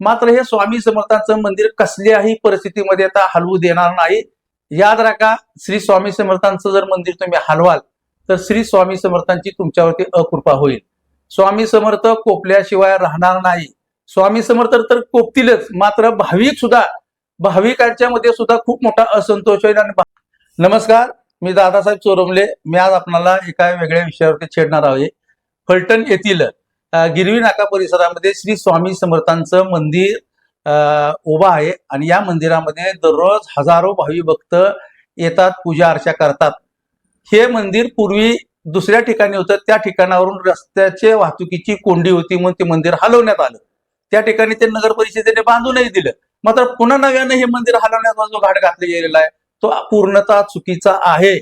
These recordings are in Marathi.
मात्र हे स्वामी समर्थांचं मंदिर कसल्याही परिस्थितीमध्ये आता हलवू देणार नाही. याद राखा, श्री स्वामी समर्थांचं जर मंदिर तुम्ही हलवाल तर श्री स्वामी समर्थांची तुमच्यावरती अकृपा होईल. स्वामी समर्थ कोपल्याशिवाय राहणार नाही. स्वामी समर्थ तर कोपतीलच, मात्र भाविकांच्या मध्ये सुद्धा खूप मोठा असंतोष होईल. नमस्कार, मी दादासाहेब चोरमले. मी आज आपल्याला एका वेगळ्या विषयावरती छेडणार आहे. फलटण येथील गिरवी नाका परिसरामध्ये श्री स्वामी समर्थांचं मंदिर उभा आहे आणि या मंदिरामध्ये दररोज हजारो भाविक भक्त येतात, पूजा अर्चा करतात. हे मंदिर पूर्वी दुसऱ्या ठिकाणी होतं, त्या ठिकाणावरून रस्त्याचे वाहतुकीची कोंडी होती म्हणून ते मंदिर हलवण्यात आलं. त्या ठिकाणी ते नगर परिषदेने बांधूनही दिलं. मात्र पुन्हा नव्याने हे मंदिर हलवण्याचा जो घाट घातला गेलेला आहे तो पूर्णतः चुकीचा आहे.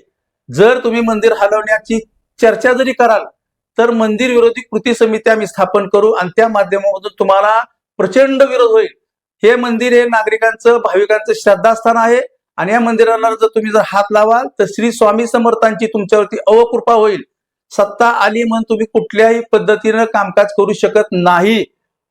जर तुम्ही मंदिर हलवण्याची चर्चा जरी कराल तर मंदिर विरोधी कृती समिती आम्ही स्थापन करू आणि त्या माध्यमातून तुम्हाला प्रचंड विरोध होईल. हे मंदिर हे नागरिकांचं, भाविकांचं श्रद्धास्थान आहे आणि या मंदिराला जर तुम्ही हात लावाल तर श्री स्वामी समर्थांची तुमच्यावरती अवकृपा होईल. सत्ता आली म्हणून तुम्ही कुठल्याही पद्धतीनं कामकाज करू शकत नाही.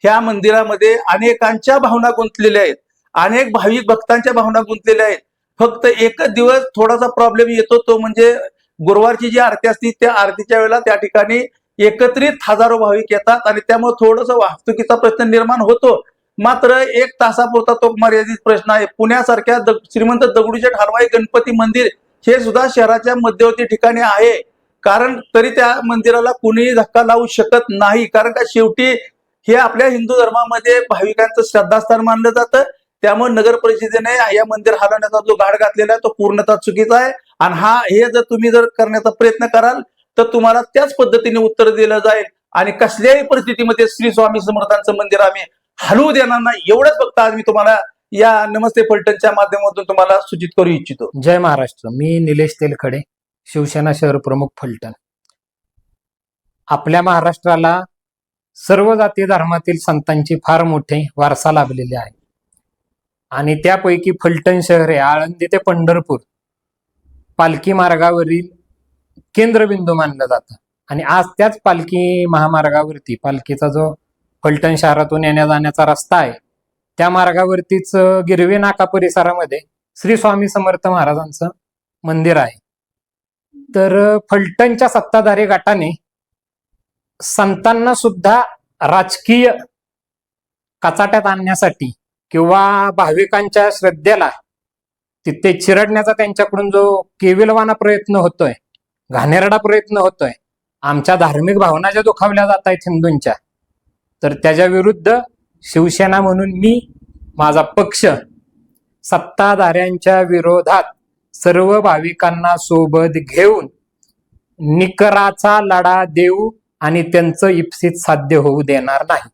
ह्या मंदिरामध्ये अनेकांच्या भावना गुंतलेल्या आहेत, अनेक भाविक भक्तांच्या भावना गुंतलेल्या आहेत. फक्त एकच दिवस थोडासा प्रॉब्लेम येतो, तो म्हणजे गुरुवारची जी आरती असते त्या आरतीच्या वेळेला त्या ठिकाणी एकत्रित हजारो भाविक येतात आणि त्यामुळे थोडस वाहतुकीचा प्रश्न निर्माण होतो. मात्र एक तासापुरता तो मर्यादित प्रश्न आहे. पुण्यासारख्या श्रीमंत दगडूशेठ हलवाई गणपती मंदिर हे सुद्धा शहराच्या मध्यवर्ती ठिकाणी आहे, कारण तरी त्या मंदिराला कुणीही धक्का लावू शकत नाही. कारण का शेवटी हे आपल्या हिंदू धर्मामध्ये भाविकांचं श्रद्धास्थान मानलं जातं. त्यामुळे नगर परिषदेने या मंदिर हलवण्याचा जो घाट घातलेला आहे तो पूर्णतः चुकीचा आहे. आणि हे जर तुम्ही करण्याचा प्रयत्न कराल तर तुम्हाला त्याच पद्धतीने उत्तर दिलं जाईल आणि कसल्याही परिस्थितीमध्ये श्री स्वामी समर्थांचं मंदिर आम्ही हलवू देणार नाही. एवढंच फक्त आज मी तुम्हाला या नमस्ते फलटणच्या माध्यमातून तुम्हाला सूचित करू इच्छितो. जय महाराष्ट्र. मी निलेश तेलखडे, शिवसेना शहर प्रमुख फलटण. आपल्या महाराष्ट्राला सर्व जाती धर्मातील संतांची फार मोठे वारसा लाभलेले आहे आणि त्यापैकी फलटण शहर हे आळंदी ते पंढरपूर पालखी मार्गावरील केंद्रबिंदू मानलं जातं. आणि आज त्याच पालखी महामार्गावरती, पालखीचा जो फलटण शहरातून येण्या जाण्याचा रस्ता आहे, त्या मार्गावरतीच गिरवी नाका परिसरामध्ये श्री स्वामी समर्थ महाराजांचं मंदिर आहे. तर फलटणच्या सत्ताधारी गटाने संतांना सुद्धा राजकीय कचाट्यात आणण्यासाठी किंवा भाविकांच्या श्रद्धेला तिथे चिरडण्याचा त्यांच्याकडून जो केविलवाना प्रयत्न होतोय, घाणेरडा प्रयत्न होतोय, आमच्या धार्मिक भावना ज्या दुखावल्या जात आहेत हिंदूंच्या, तर त्याच्या विरुद्ध शिवसेना म्हणून मी, माझा पक्ष सत्ताधाऱ्यांच्या विरोधात सर्व भाविकांना सोबत घेऊन निकराचा लढा देऊ आणि त्यांचं इप्सित साध्य होऊ देणार नाही.